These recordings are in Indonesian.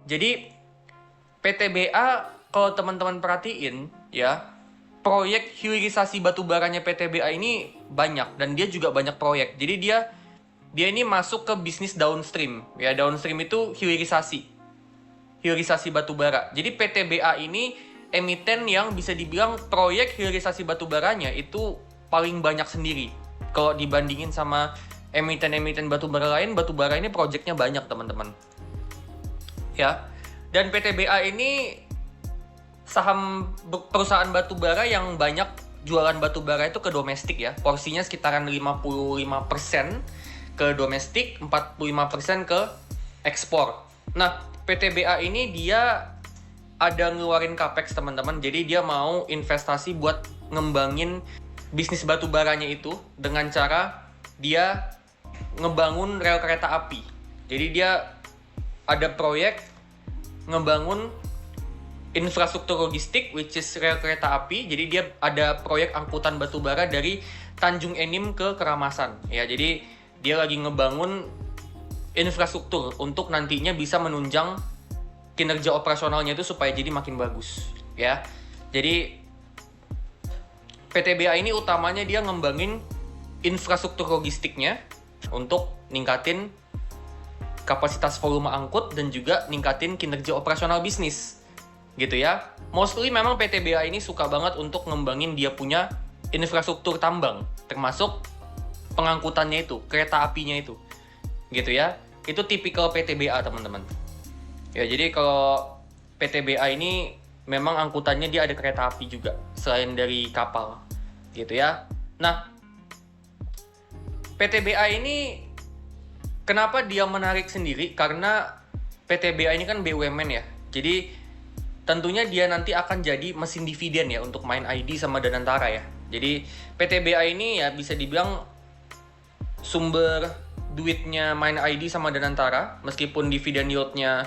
Jadi PTBA kalau teman-teman perhatiin ya, proyek hilirisasi batu baranya PTBA ini banyak dan dia juga banyak proyek. Jadi dia ini masuk ke bisnis downstream. Ya, downstream itu hilirisasi batu bara. Jadi PTBA ini emiten yang bisa dibilang proyek hilirisasi batu baranya itu paling banyak sendiri. Kalau dibandingin sama emiten-emiten batu bara lain, batu bara ini proyeknya banyak, teman-teman. Ya. Dan PTBA ini saham perusahaan batu bara yang banyak jualan batu bara itu ke domestik ya. Porsinya sekitaran 55% ke domestik, 45% ke ekspor. Nah, PTBA ini dia ada ngeluarin capex, teman-teman. Jadi dia mau investasi buat ngembangin bisnis batu baranya itu dengan cara dia ngebangun rel kereta api. Jadi dia ada proyek ngebangun infrastruktur logistik, which is rel kereta api. Jadi dia ada proyek angkutan batu bara dari Tanjung Enim ke Keramasan. Ya, jadi dia lagi ngebangun infrastruktur untuk nantinya bisa menunjang kinerja operasionalnya itu supaya jadi makin bagus. Ya, jadi PTBA ini utamanya dia ngembangin infrastruktur logistiknya untuk ningkatin kapasitas volume angkut dan juga ningkatin kinerja operasional bisnis. Gitu ya. Mostly memang PTBA ini suka banget untuk ngembangin dia punya infrastruktur tambang, termasuk pengangkutannya itu, kereta apinya itu. Gitu ya. Itu tipikal PTBA, teman-teman. Ya, jadi kalau PTBA ini memang angkutannya dia ada kereta api juga selain dari kapal. Gitu ya. Nah, PTBA ini kenapa dia menarik sendiri? Karena PTBA ini kan BUMN ya. Jadi tentunya dia nanti akan jadi mesin dividen ya untuk Main ID sama Danantara ya. Jadi PTBA ini ya bisa dibilang sumber duitnya Main ID sama Danantara, meskipun dividen yieldnya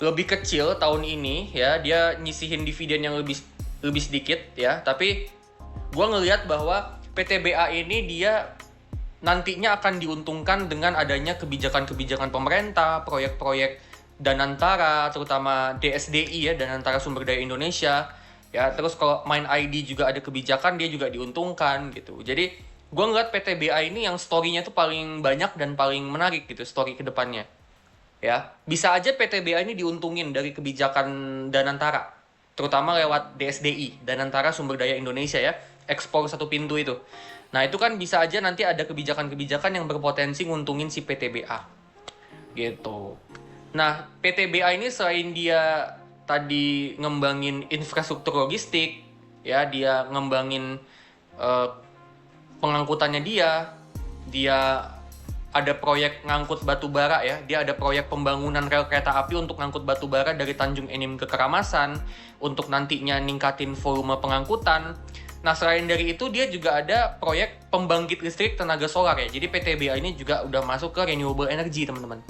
lebih kecil tahun ini ya, dia nyisihin dividen yang lebih sedikit ya. Tapi gue ngelihat bahwa PTBA ini dia nantinya akan diuntungkan dengan adanya kebijakan-kebijakan pemerintah, proyek-proyek Danantara, terutama DSDI ya, Danantara Sumber Daya Indonesia. Ya, terus kalau Main ID juga ada kebijakan, dia juga diuntungkan gitu. Jadi, gue ngeliat PTBA ini yang story-nya tuh paling banyak dan paling menarik gitu, story ke depannya. Ya, bisa aja PTBA ini diuntungin dari kebijakan Danantara, terutama lewat DSDI, Danantara Sumber Daya Indonesia ya, ekspor satu pintu itu. Nah, itu kan bisa aja nanti ada kebijakan-kebijakan yang berpotensi nguntungin si PTBA. Gitu. Nah, PTBA ini selain dia tadi ngembangin infrastruktur logistik, ya, dia ngembangin pengangkutannya dia ada proyek ngangkut batu bara ya, dia ada proyek pembangunan rel kereta api untuk ngangkut batu bara dari Tanjung Enim ke Keramasan, untuk nantinya ningkatin volume pengangkutan. Nah, selain dari itu, dia juga ada proyek pembangkit listrik tenaga solar ya. Jadi PTBA ini juga udah masuk ke renewable energy, teman-teman.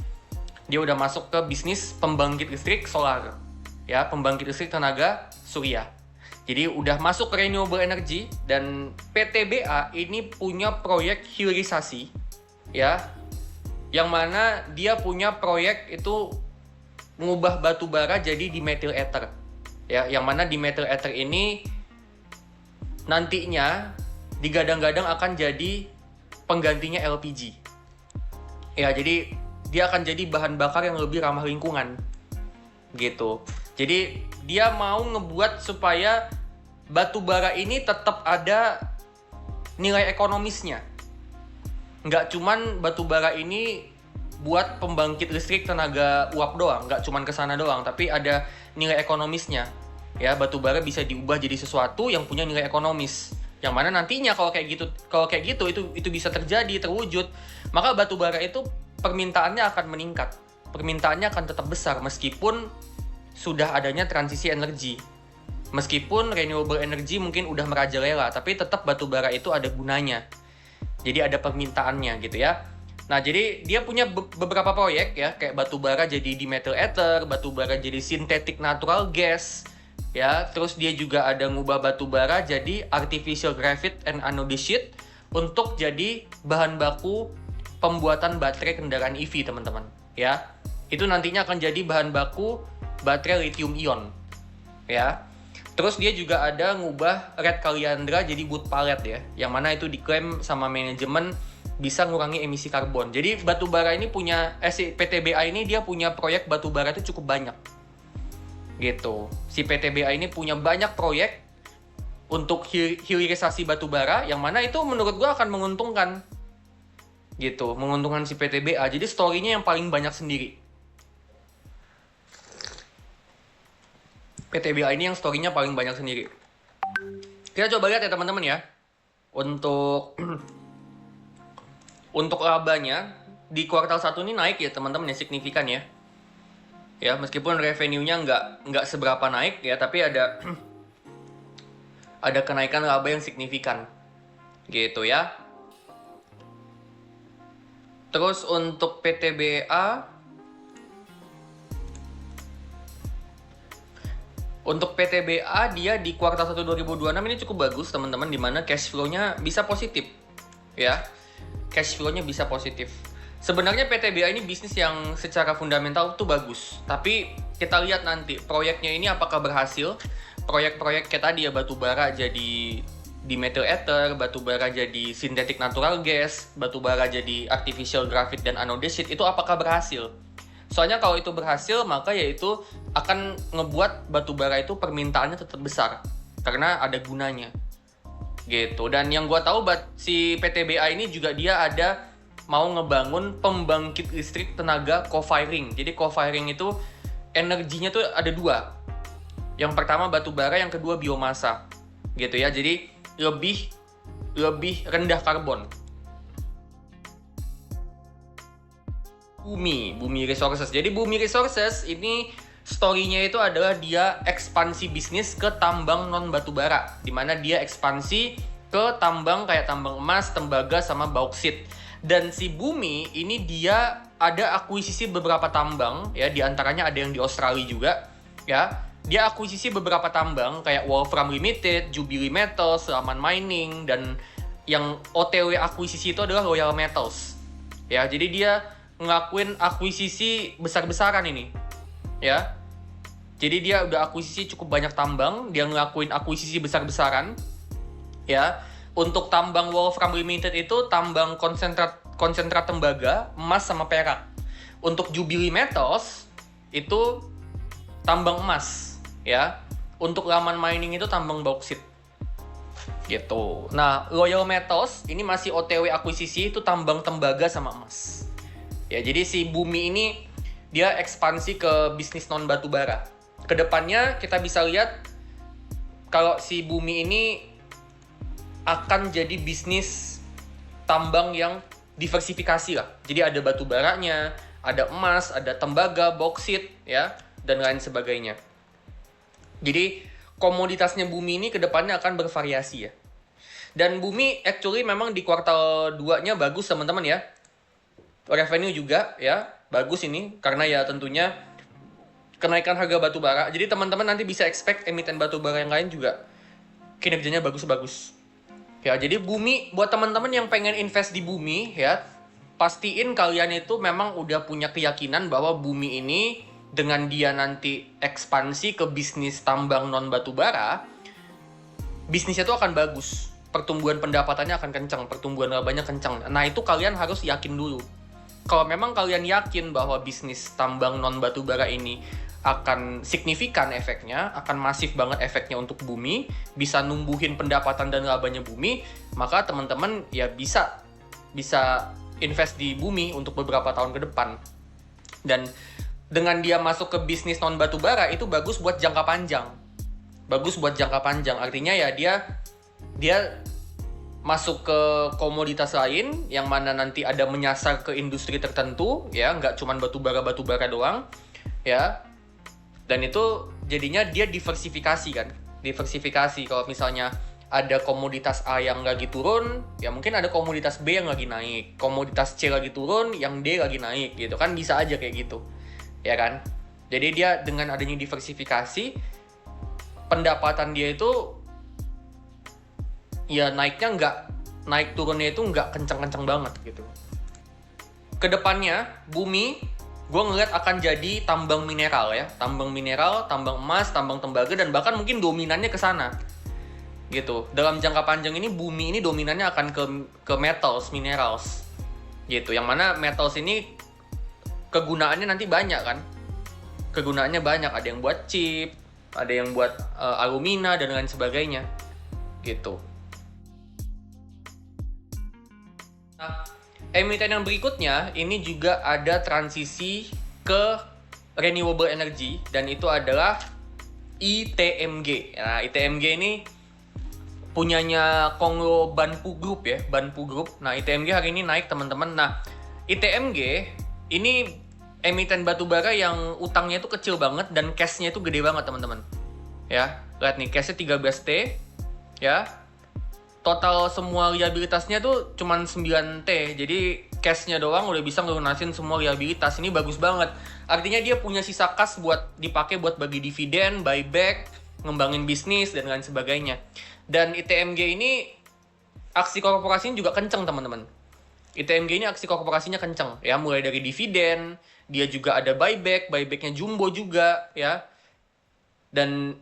Dia udah masuk ke bisnis pembangkit listrik solar. Ya, pembangkit listrik tenaga surya. Jadi udah masuk ke renewable energy, dan PTBA ini punya proyek hilirisasi ya. Yang mana dia punya proyek itu mengubah batu bara jadi dimethyl ether. Ya, yang mana dimethyl ether ini nantinya digadang-gadang akan jadi penggantinya LPG. Ya, jadi dia akan jadi bahan bakar yang lebih ramah lingkungan. Gitu. Jadi dia mau ngebuat supaya batu bara ini tetap ada nilai ekonomisnya. Nggak cuman batu bara ini buat pembangkit listrik tenaga uap doang, nggak cuman kesana doang, tapi ada nilai ekonomisnya. Ya, batu bara bisa diubah jadi sesuatu yang punya nilai ekonomis. Yang mana nantinya kalau kayak gitu itu bisa terjadi, terwujud, maka batu bara itu permintaannya akan meningkat. Permintaannya akan tetap besar meskipun sudah adanya transisi energi. Meskipun renewable energy mungkin udah merajalela, tapi tetap batu bara itu ada gunanya. Jadi ada permintaannya gitu ya. Nah, jadi dia punya beberapa proyek ya, kayak batu bara jadi dimethyl ether, batu bara jadi synthetic natural gas. Ya, terus dia juga ada ngubah batu bara jadi artificial graphite and anodized untuk jadi bahan baku pembuatan baterai kendaraan EV, teman-teman. Ya, itu nantinya akan jadi bahan baku baterai lithium ion, ya. Terus dia juga ada ngubah red kaliandra jadi wood pellet ya, yang mana itu diklaim sama manajemen bisa ngurangi emisi karbon. Jadi batubara ini punya, si PTBA ini dia punya proyek batubara itu cukup banyak, gitu. Si PTBA ini punya banyak proyek untuk hilirisasi batubara, yang mana itu menurut gua akan menguntungkan, gitu, menguntungkan si PTBA. Jadi story-nya yang paling banyak sendiri. PTBA ini yang story-nya paling banyak sendiri. Kita coba lihat ya teman-teman ya. Untuk untuk labanya di kuartal 1 ini naik ya teman-teman ya, signifikan ya. Ya, meskipun revenue-nya nggak seberapa naik ya, tapi ada ada kenaikan laba yang signifikan. Gitu ya. Terus untuk PTBA, untuk PTBA dia di kuartal 1 2026 ini cukup bagus teman-teman, dimana cash flow-nya bisa positif ya. Cash flow-nya bisa positif. Sebenarnya PTBA ini bisnis yang secara fundamental tuh bagus, tapi kita lihat nanti proyeknya ini apakah berhasil. Proyek-proyek kayak tadi ya, batubara jadi di methyl ether, batubara jadi synthetic natural gas, batubara jadi artificial graphite dan anodized, itu apakah berhasil? Soalnya kalau itu berhasil, maka yaitu akan ngebuat batubara itu permintaannya tetap besar karena ada gunanya, gitu. Dan yang gua tahu si PTBA ini juga dia ada mau ngebangun pembangkit listrik tenaga co-firing. Jadi co-firing itu energinya tuh ada dua. Yang pertama batubara, yang kedua biomasa, gitu ya. Jadi lebih rendah karbon. Bumi Resources. Jadi Bumi Resources ini story-nya itu adalah dia ekspansi bisnis ke tambang non batubara, di mana dia ekspansi ke tambang kayak tambang emas, tembaga sama bauksit. Dan si Bumi ini dia ada akuisisi beberapa tambang ya, di antaranya ada yang di Australia juga ya. Dia akuisisi beberapa tambang kayak Wolfram Limited, Jubilee Metals, Raman Mining, dan yang OTW akuisisi itu adalah Royal Metals. Ya, jadi dia ngelakuin akuisisi besar-besaran ini. Ya. Jadi dia udah akuisisi cukup banyak tambang, dia ngelakuin akuisisi besar-besaran. Ya. Untuk tambang Wolfram Limited itu tambang konsentrat tembaga, emas sama perak. Untuk Jubilee Metals itu tambang emas, ya. Untuk Raman Mining itu tambang bauksit. Gitu. Nah, Royal Metals ini masih OTW akuisisi, itu tambang tembaga sama emas. Ya, jadi si Bumi ini dia ekspansi ke bisnis non batubara. Kedepannya kita bisa lihat kalau si Bumi ini akan jadi bisnis tambang yang diversifikasi lah. Jadi ada batu baranya, ada emas, ada tembaga, bauksit, ya, dan lain sebagainya. Jadi komoditasnya Bumi ini kedepannya akan bervariasi ya. Dan Bumi actually memang di kuartal 2-nya bagus teman-teman ya. Revenue juga ya bagus ini karena ya tentunya kenaikan harga batu bara. Jadi teman-teman nanti bisa expect emiten batu bara yang lain juga kinerjanya bagus-bagus. Ya, jadi Bumi buat teman-teman yang pengen invest di Bumi ya, pastiin kalian itu memang udah punya keyakinan bahwa Bumi ini dengan dia nanti ekspansi ke bisnis tambang non batubara, bisnisnya itu akan bagus. Pertumbuhan pendapatannya akan kencang, pertumbuhan labanya kencang. Nah, itu kalian harus yakin dulu. Kalau memang kalian yakin bahwa bisnis tambang non batubara ini akan signifikan efeknya, akan masif banget efeknya untuk Bumi, bisa numbuhin pendapatan dan labanya Bumi, maka teman-teman ya bisa invest di Bumi untuk beberapa tahun ke depan. Dan dengan dia masuk ke bisnis non batubara itu bagus buat jangka panjang. Bagus buat jangka panjang. Artinya ya dia masuk ke komoditas lain yang mana nanti ada menyasar ke industri tertentu ya, nggak cuma batubara doang ya. Dan itu jadinya dia diversifikasi kan. Diversifikasi, kalau misalnya ada komoditas A yang lagi turun, ya mungkin ada komoditas B yang lagi naik. Komoditas C lagi turun, yang D lagi naik gitu kan, bisa aja kayak gitu. Ya kan? Jadi dia dengan adanya diversifikasi, pendapatan dia itu ya naik turunnya itu nggak kencang-kencang banget gitu. Kedepannya Bumi gue ngeliat akan jadi tambang mineral ya, tambang mineral, tambang emas, tambang tembaga, dan bahkan mungkin dominannya ke sana gitu. Dalam jangka panjang ini bumi ini dominannya akan ke metals, minerals gitu, yang mana metals ini kegunaannya nanti banyak kan, kegunaannya banyak, ada yang buat chip, ada yang buat alumina dan lain sebagainya gitu. Nah, emiten yang berikutnya ini juga ada transisi ke renewable energy, dan itu adalah ITMG. Nah, ITMG ini punyanya Konglo Banpu Group ya, Banpu Group. Nah, ITMG hari ini naik teman-teman. Nah, ITMG ini emiten batubara yang utangnya itu kecil banget dan cash-nya itu gede banget teman-teman. Ya, lihat nih, cash-nya 13T ya. Total semua liabilitasnya tuh cuman 9T. Jadi cash-nya doang udah bisa ngelunasin semua liabilitas. Ini bagus banget. Artinya dia punya sisa kas buat dipakai buat bagi dividen, buyback, ngembangin bisnis dan lain sebagainya. Dan ITMG ini aksi korporasinya juga kenceng teman-teman. ITMG ini aksi korporasinya kenceng ya, mulai dari dividen, dia juga ada buybacknya jumbo juga ya. Dan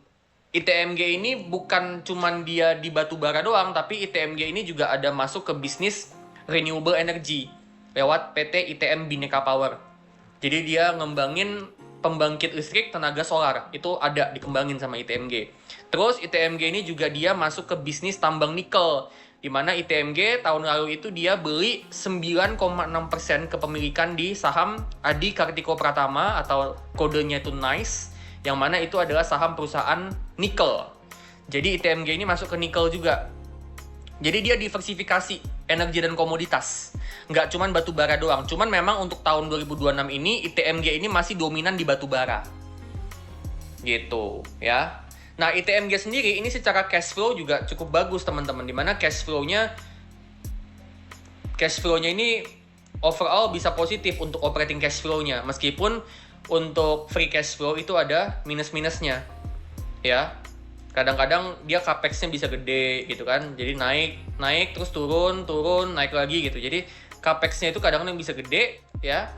ITMG ini bukan cuman dia di batubara doang, tapi ITMG ini juga ada masuk ke bisnis renewable energy lewat PT ITM Bhinneka Power. Jadi dia ngembangin pembangkit listrik tenaga solar, itu ada dikembangin sama ITMG. Terus ITMG ini juga dia masuk ke bisnis tambang nikel, di mana ITMG tahun lalu itu dia beli 9,6% kepemilikan di saham Adi Kartiko Pratama atau kodenya itu NICE, yang mana itu adalah saham perusahaan nikel. Jadi ITMG ini masuk ke nikel juga. Jadi dia diversifikasi energi dan komoditas. Nggak cuman batu bara doang. Cuman memang untuk tahun 2026 ini ITMG ini masih dominan di batu bara. Gitu ya. Nah, ITMG sendiri ini secara cash flow juga cukup bagus teman-teman. Dimana cash flow-nya ini overall bisa positif untuk operating cash flow-nya. Meskipun untuk free cash flow itu ada minus-minusnya. Ya. Kadang-kadang dia capex-nya bisa gede gitu kan. Jadi naik terus turun, naik lagi gitu. Jadi capex-nya itu kadang-kadang bisa gede ya.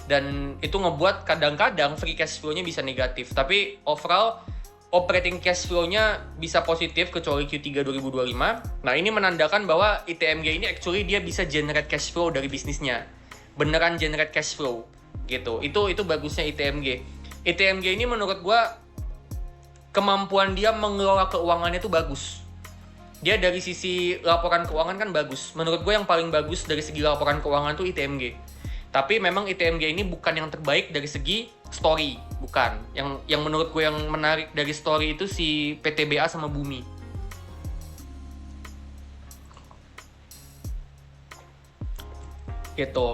Dan itu ngebuat kadang-kadang free cash flow-nya bisa negatif. Tapi overall operating cash flow-nya bisa positif kecuali Q3 2025. Nah, ini menandakan bahwa ITMG ini actually dia bisa generate cash flow dari bisnisnya. Beneran generate cash flow gitu. Itu bagusnya ITMG. ITMG ini menurut gua kemampuan dia mengelola keuangannya itu bagus. Dia dari sisi laporan keuangan kan bagus. Menurut gue yang paling bagus dari segi laporan keuangan itu ITMG. Tapi memang ITMG ini bukan yang terbaik dari segi story, bukan. Yang menurut gue yang menarik dari story itu si PTBA sama Bumi. Gitu.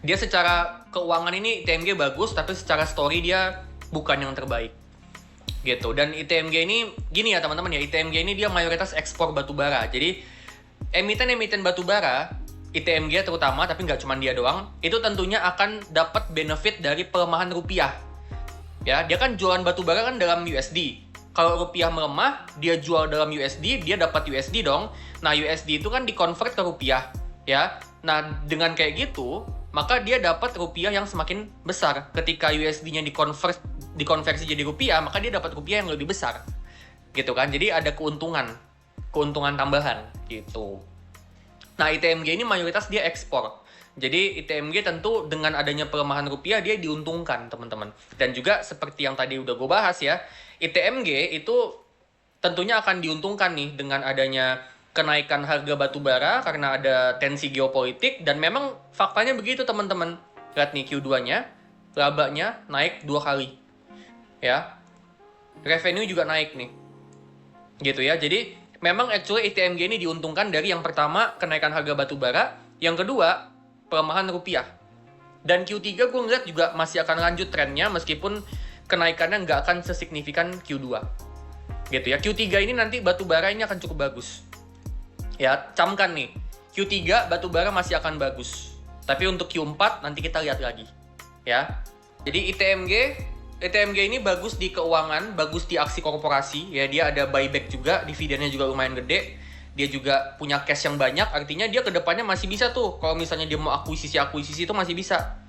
Dia secara keuangan ini ITMG bagus, tapi secara story dia bukan yang terbaik gitu. Dan ITMG ini gini ya teman-teman ya, ITMG ini dia mayoritas ekspor batubara. Jadi emiten-emiten batubara ITMG terutama, tapi nggak cuma dia doang, itu tentunya akan dapat benefit dari pelemahan rupiah ya. Dia kan jualan batubara kan dalam USD. Kalau rupiah melemah, dia jual dalam USD, dia dapat USD dong. Nah, USD itu kan dikonvert ke rupiah ya. Nah, dengan kayak gitu maka dia dapat rupiah yang semakin besar. Ketika USD-nya dikonversi jadi rupiah, maka dia dapat rupiah yang lebih besar. Gitu kan? Jadi ada keuntungan tambahan gitu. Nah, ITMG ini mayoritas dia ekspor. Jadi ITMG tentu dengan adanya pelemahan rupiah dia diuntungkan, teman-teman. Dan juga seperti yang tadi udah gue bahas ya, ITMG itu tentunya akan diuntungkan nih dengan adanya kenaikan harga batu bara karena ada tensi geopolitik. Dan memang faktanya begitu teman-teman. Lihat nih Q2-nya, labanya naik 2 kali. Ya. Revenue juga naik nih. Gitu ya. Jadi memang actually ITMG ini diuntungkan dari yang pertama kenaikan harga batu bara, yang kedua pelemahan rupiah. Dan Q3 gue ngeliat juga masih akan lanjut trennya meskipun kenaikannya nggak akan sesignifikan Q2. Gitu ya. Q3 ini nanti batu bara ini akan cukup bagus. Ya, camkan nih, Q3 batubara masih akan bagus. Tapi untuk Q4 nanti kita lihat lagi. Ya. Jadi ITMG ini bagus di keuangan, bagus di aksi korporasi. Ya, dia ada buyback juga, dividennya juga lumayan gede. dia juga punya cash yang banyak, artinya dia kedepannya masih bisa tuh. Kalau misalnya dia mau akuisisi itu masih bisa,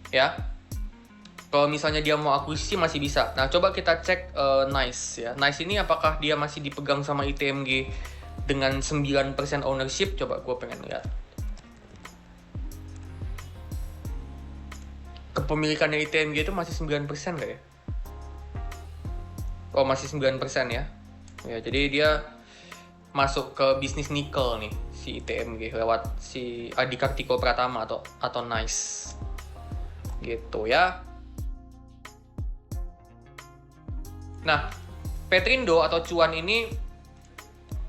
ya. Kalau misalnya dia mau akuisisi masih bisa. Nah, coba kita cek Nice ya. Nice ini apakah dia masih dipegang sama ITMG dengan 9% ownership? Coba gue pengen lihat. Kepemilikannya ITMG itu masih 9% nggak ya? Oh, masih 9% ya. Ya, jadi dia masuk ke bisnis nikel nih si ITMG lewat si Adi Kartiko Pratama atau Nice. Gitu ya. Nah, Petrindo atau Cuan ini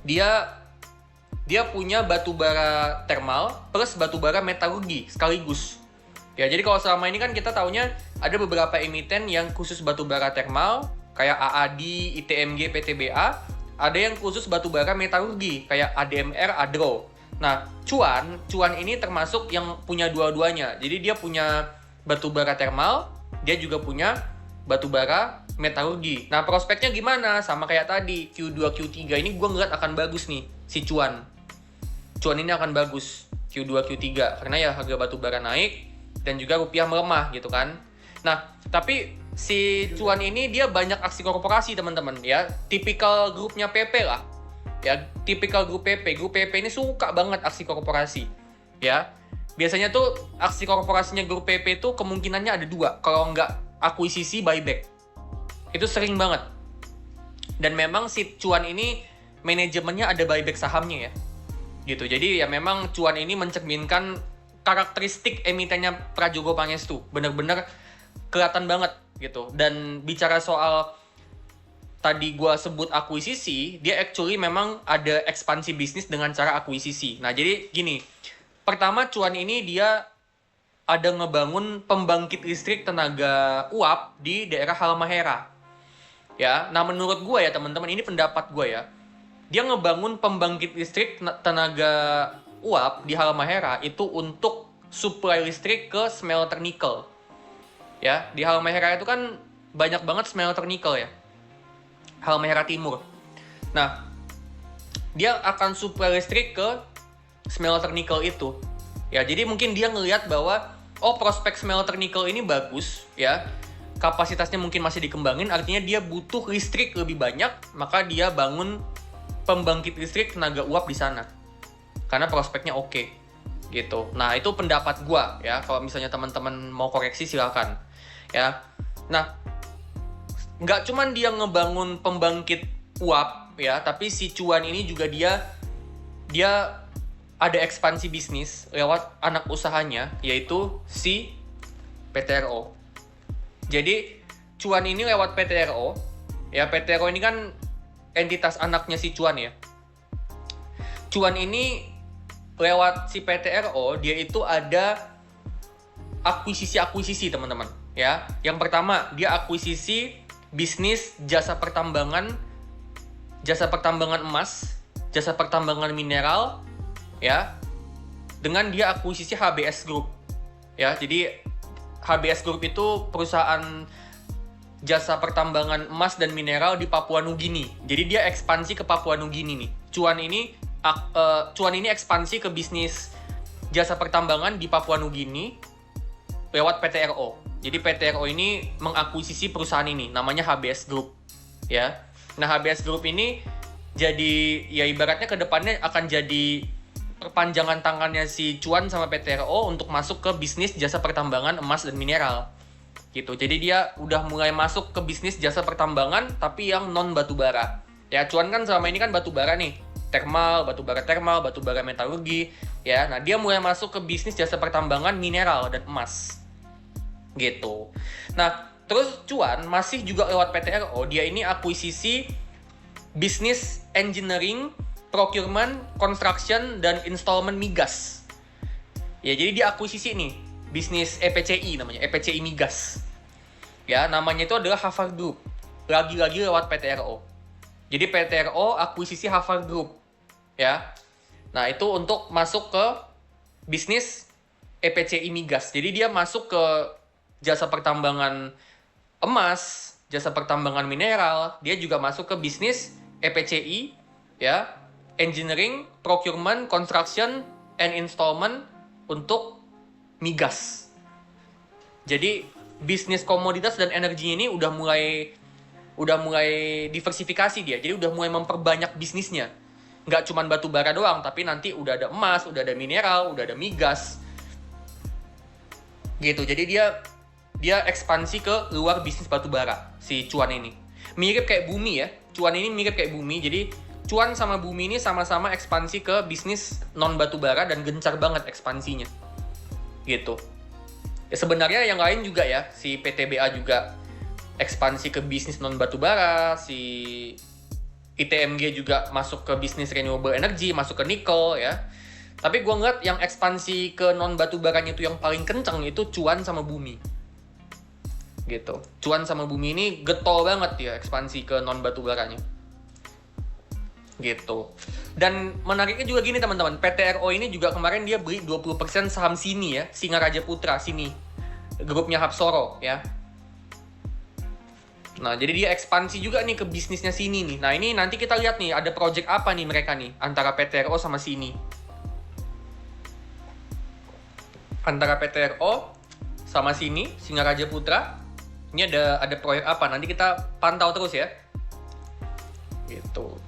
dia punya batubara thermal plus batubara metalurgi sekaligus. Ya, jadi kalau selama ini kan kita taunya ada beberapa emiten yang khusus batubara thermal kayak AAD, ITMG, PTBA, ada yang khusus batubara metalurgi kayak ADMR, Adro. Nah, Cuan ini termasuk yang punya dua-duanya. Jadi dia punya batubara thermal, dia juga punya batubara metalurgi. Nah, prospeknya gimana? Sama kayak tadi, Q2, Q3 ini gue ngeliat akan bagus nih, si Cuan. Cuan ini akan bagus, Q2, Q3. Karena ya harga batubara naik, dan juga rupiah melemah gitu kan. Nah, tapi si Cuan ini dia banyak aksi korporasi teman-teman ya. Tipikal grupnya PP lah. Ya, tipikal grup PP. Grup PP ini suka banget aksi korporasi. Ya, biasanya tuh aksi korporasinya grup PP itu kemungkinannya ada dua. Kalau nggak akuisisi, buyback. Itu sering banget. Dan memang si Cuan ini manajemennya ada buyback sahamnya ya. Gitu. Jadi ya memang Cuan ini mencerminkan karakteristik emitennya Prajogo Pangestu. Bener-bener kelihatan banget gitu. Dan bicara soal tadi gua sebut akuisisi, dia actually memang ada ekspansi bisnis dengan cara akuisisi. Nah, jadi gini. Pertama, Cuan ini dia ada ngebangun pembangkit listrik tenaga uap di daerah Halmahera. Ya, nah menurut gue ya teman-teman, ini pendapat gue ya. Dia ngebangun pembangkit listrik tenaga uap di Halmahera itu untuk supply listrik ke smelter nikel. Ya, di Halmahera itu kan banyak banget smelter nikel ya. Halmahera Timur. Nah, dia akan supply listrik ke smelter nikel itu. Ya, jadi mungkin dia ngelihat bahwa prospek smelter nikel ini bagus ya. Kapasitasnya mungkin masih dikembangin, artinya dia butuh listrik lebih banyak, maka dia bangun pembangkit listrik tenaga uap di sana. Karena prospeknya oke. Gitu. Nah, itu pendapat gua ya. Kalau misalnya teman-teman mau koreksi silakan. Ya. Nah, nggak cuman dia ngebangun pembangkit uap ya, tapi si Cuan ini juga dia ada ekspansi bisnis lewat anak usahanya, yaitu si PTRO. Jadi Cuan ini lewat PTRO, ya PTRO ini kan entitas anaknya si Cuan ya. Cuan ini lewat si PTRO, dia itu ada akuisisi teman-teman ya. Yang pertama, dia akuisisi bisnis jasa pertambangan emas, jasa pertambangan mineral ya. Dengan dia akuisisi HBS Group. Ya, jadi HBS Group itu perusahaan jasa pertambangan emas dan mineral di Papua Nugini. Jadi dia ekspansi ke Papua Nugini nih. Cuan ini ekspansi ke bisnis jasa pertambangan di Papua Nugini lewat PTRO. Jadi PTRO ini mengakuisisi perusahaan ini, namanya HBS Group. Ya. Nah, HBS Group ini jadi ya ibaratnya ke depannya akan jadi perpanjangan tangannya si Cuan sama PTRO untuk masuk ke bisnis jasa pertambangan emas dan mineral. Gitu. Jadi dia udah mulai masuk ke bisnis jasa pertambangan tapi yang non batubara. Ya, Cuan kan selama ini kan batubara nih. Batubara metalurgi, ya. Nah, dia mulai masuk ke bisnis jasa pertambangan mineral dan emas. Gitu. Nah, terus Cuan masih juga lewat PTRO, dia ini akuisisi bisnis engineering, procurement, construction, dan installment migas. Ya, jadi dia akuisisi nih, bisnis EPCI namanya, EPCI migas. Ya, namanya itu adalah Havar Group. Lagi-lagi lewat PTRO. Jadi PTRO akuisisi Havar Group. Ya. Nah, itu untuk masuk ke bisnis EPCI migas. Jadi dia masuk ke jasa pertambangan emas, jasa pertambangan mineral, dia juga masuk ke bisnis EPCI, ya. engineering, procurement, construction, and installment untuk migas. Jadi bisnis komoditas dan energinya ini udah mulai diversifikasi dia. Jadi udah mulai memperbanyak bisnisnya. Nggak cuma batu bara doang, tapi nanti udah ada emas, udah ada mineral, udah ada migas. Gitu. Jadi dia ekspansi ke luar bisnis batu bara si Cuan ini. Mirip kayak Bumi ya. Cuan ini mirip kayak Bumi. Jadi Cuan sama Bumi ini sama-sama ekspansi ke bisnis non batu bara dan gencar banget ekspansinya. Gitu. Ya sebenarnya yang lain juga ya, si PTBA juga ekspansi ke bisnis non batubara, si ITMG juga masuk ke bisnis renewable energy, masuk ke nikel ya. Tapi gue ngeliat yang ekspansi ke non batubaranya itu yang paling kenceng itu Cuan sama Bumi. Gitu. Cuan sama Bumi ini getol banget ya ekspansi ke non batubaranya. Gitu. Dan menariknya juga gini teman-teman, PTRO ini juga kemarin dia beli 20% saham Sini ya, Singaraja Putra Sini. Grupnya Hapsoro ya. Nah, jadi dia ekspansi juga nih ke bisnisnya Sini nih. Nah, ini nanti kita lihat nih ada project apa nih mereka nih antara PTRO sama Sini. Antara PTRO sama Sini, Singaraja Putra. Ini ada proyek apa? Nanti kita pantau terus ya. Gitu.